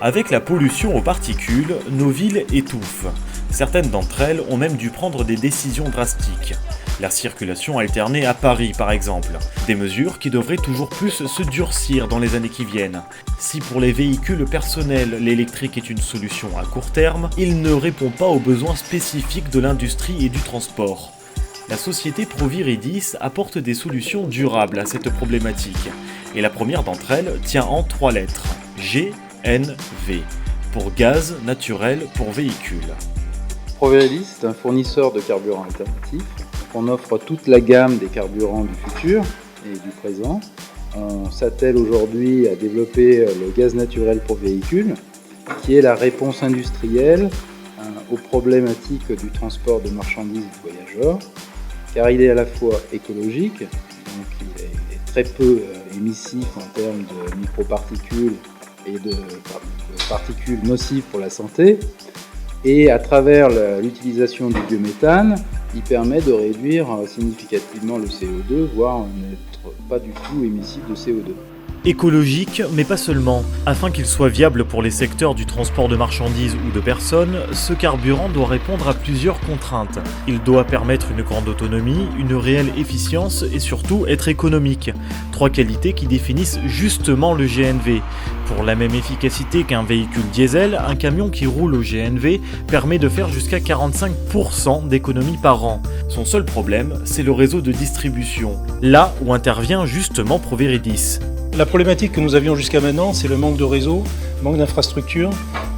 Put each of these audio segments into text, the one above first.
Avec la pollution aux particules, nos villes étouffent. Certaines d'entre elles ont même dû prendre des décisions drastiques. La circulation alternée à Paris par exemple. Des mesures qui devraient toujours plus se durcir dans les années qui viennent. Si pour les véhicules personnels l'électrique est une solution à court terme, il ne répond pas aux besoins spécifiques de l'industrie et du transport. La société Proviridis apporte des solutions durables à cette problématique. Et la première d'entre elles tient en 3 lettres. GNV, pour gaz naturel pour véhicules. Proviridis est un fournisseur de carburants alternatifs. On offre toute la gamme des carburants du futur et du présent. On s'attelle aujourd'hui à développer le gaz naturel pour véhicules, qui est la réponse industrielle aux problématiques du transport de marchandises et de voyageurs, car il est à la fois écologique, donc il est très peu émissif en termes de microparticules et de particules nocives pour la santé, et à travers l'utilisation du biométhane, il permet de réduire significativement le CO2, voire n'être pas du tout émissif de CO2. Écologique, mais pas seulement. Afin qu'il soit viable pour les secteurs du transport de marchandises ou de personnes, ce carburant doit répondre à plusieurs contraintes. Il doit permettre une grande autonomie, une réelle efficience et surtout être économique. 3 qualités qui définissent justement le GNV. Pour la même efficacité qu'un véhicule diesel, un camion qui roule au GNV permet de faire jusqu'à 45% d'économie par an. Son seul problème, c'est le réseau de distribution. Là où intervient justement Proviridis. La problématique que nous avions jusqu'à maintenant, c'est le manque de réseau, manque d'infrastructures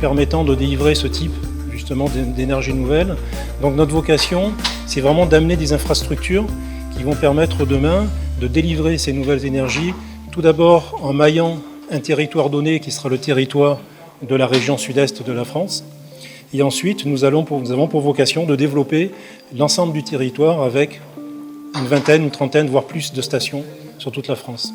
permettant de délivrer ce type justement d'énergie nouvelle. Donc notre vocation, c'est vraiment d'amener des infrastructures qui vont permettre demain de délivrer ces nouvelles énergies, tout d'abord en maillant un territoire donné qui sera le territoire de la région sud-est de la France. Et ensuite, nous avons pour vocation de développer l'ensemble du territoire avec une vingtaine, une trentaine, voire plus de stations sur toute la France.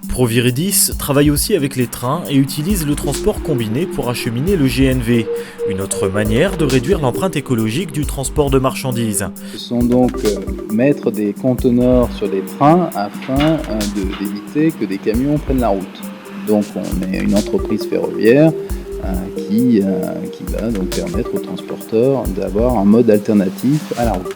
Proviridis travaille aussi avec les trains et utilise le transport combiné pour acheminer le GNV, une autre manière de réduire l'empreinte écologique du transport de marchandises. Ce sont donc mettre des conteneurs sur des trains afin d'éviter que des camions prennent la route. Donc on est une entreprise ferroviaire qui va donc permettre aux transporteurs d'avoir un mode alternatif à la route.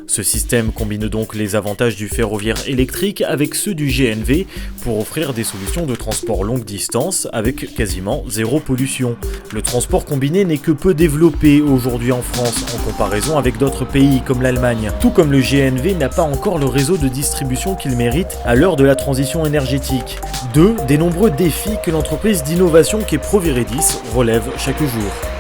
Ce système combine donc les avantages du ferroviaire électrique avec ceux du GNV pour offrir des solutions de transport longue distance avec quasiment zéro pollution. Le transport combiné n'est que peu développé aujourd'hui en France en comparaison avec d'autres pays comme l'Allemagne. Tout comme le GNV n'a pas encore le réseau de distribution qu'il mérite à l'heure de la transition énergétique. 2 des nombreux défis que l'entreprise d'innovation qu'est Proviridis relève chaque jour.